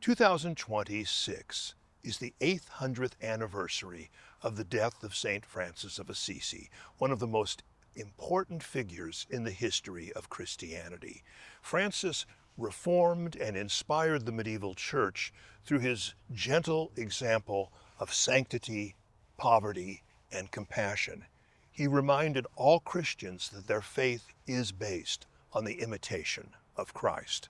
2026 is the 800th anniversary of the death of St. Francis of Assisi, one of the most important figures in the history of Christianity. Francis reformed and inspired the medieval church through his gentle example of sanctity, poverty, and compassion. He reminded all Christians that their faith is based on the imitation of Christ.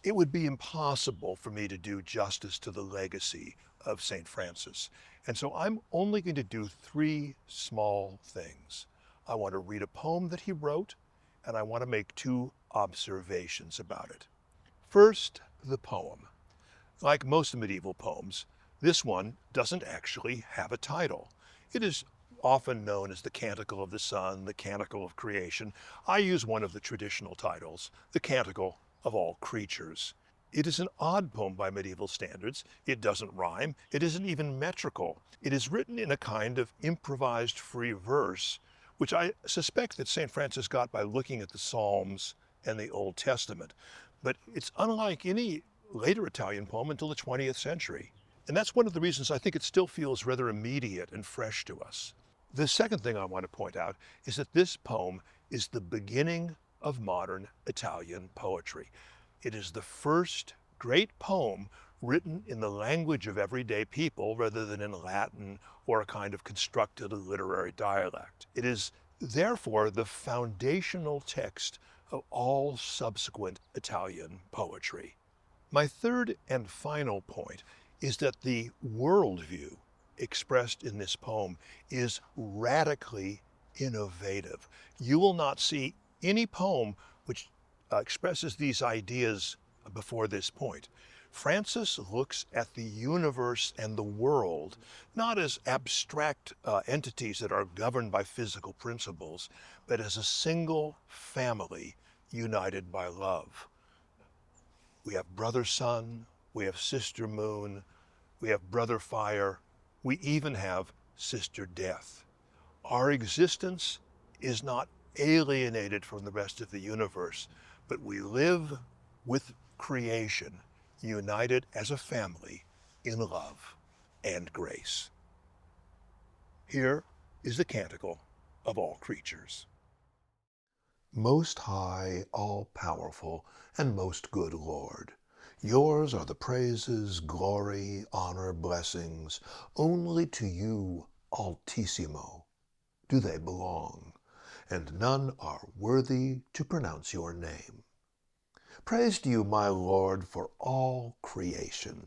It would be impossible for me to do justice to the legacy of St. Francis, and so I'm only going to do three small things. I want to read a poem that he wrote, and I want to make two observations about it. First, the poem. Like most medieval poems, this one doesn't actually have a title. It is often known as the Canticle of the Sun, the Canticle of Creation. I use one of the traditional titles, the Canticle of All Creatures. It is an odd poem by medieval standards. It doesn't rhyme. It isn't even metrical. It is written in a kind of improvised free verse, which I suspect that St. Francis got by looking at the Psalms and the Old Testament. But it's unlike any later Italian poem until the 20th century. And that's one of the reasons I think it still feels rather immediate and fresh to us. The second thing I want to point out is that this poem is the beginning of modern Italian poetry. It is the first great poem written in the language of everyday people rather than in Latin or a kind of constructed literary dialect. It is therefore the foundational text of all subsequent Italian poetry. My third and final point is that the worldview expressed in this poem is radically innovative. You will not see any poem which expresses these ideas before this point. Francis looks at the universe and the world not as abstract entities that are governed by physical principles, but as a single family united by love. We have brother sun, we have sister moon, we have brother fire, we even have sister death. Our existence is not alienated from the rest of the universe, but we live with creation, united as a family in love and grace. Here is the Canticle of All Creatures. Most high, all-powerful, and most good Lord, yours are the praises, glory, honor, blessings. Only to you, Altissimo, do they belong, and none are worthy to pronounce your name. Praise to you, my Lord, for all creation,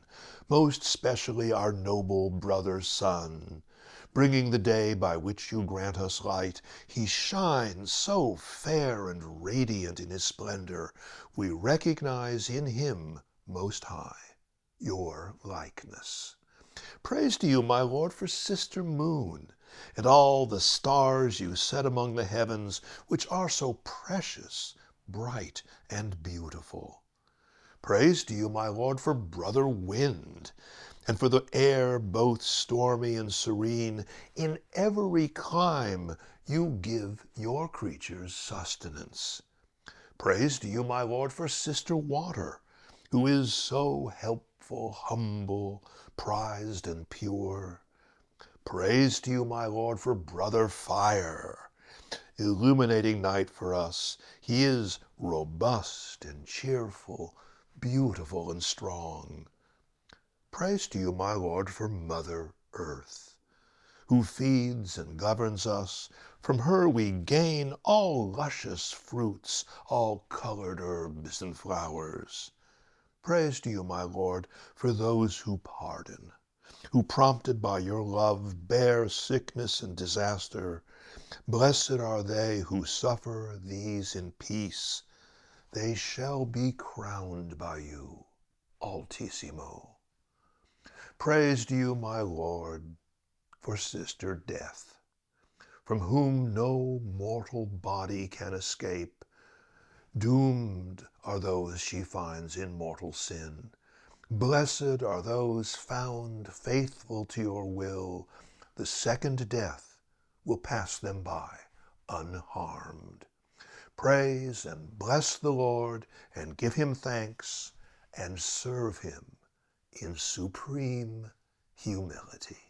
most specially our noble brother sun. Bringing the day by which you grant us light, he shines so fair and radiant in his splendor, we recognize in him, Most High, your likeness. Praise to you, my Lord, for sister moon, and all the stars you set among the heavens, which are so precious, bright, and beautiful. Praise to you, my Lord, for brother wind, and for the air both stormy and serene. In every clime you give your creatures sustenance. Praise to you, my Lord, for sister water, who is so helpful, humble, prized, and pure. Praise to you, my Lord, for brother fire, illuminating night for us. He is robust and cheerful, beautiful and strong. Praise to you, my Lord, for Mother Earth, who feeds and governs us. From her we gain all luscious fruits, all colored herbs and flowers. Praise to you, my Lord, for those who pardon, who prompted by your love bear sickness and disaster. Blessed are they who suffer these in peace. They shall be crowned by you, Altissimo. Praise to you, my Lord, for sister death, from whom no mortal body can escape. Doomed are those she finds in mortal sin. Blessed are those found faithful to your will. The second death will pass them by unharmed. Praise and bless the Lord, and give him thanks, and serve him in supreme humility.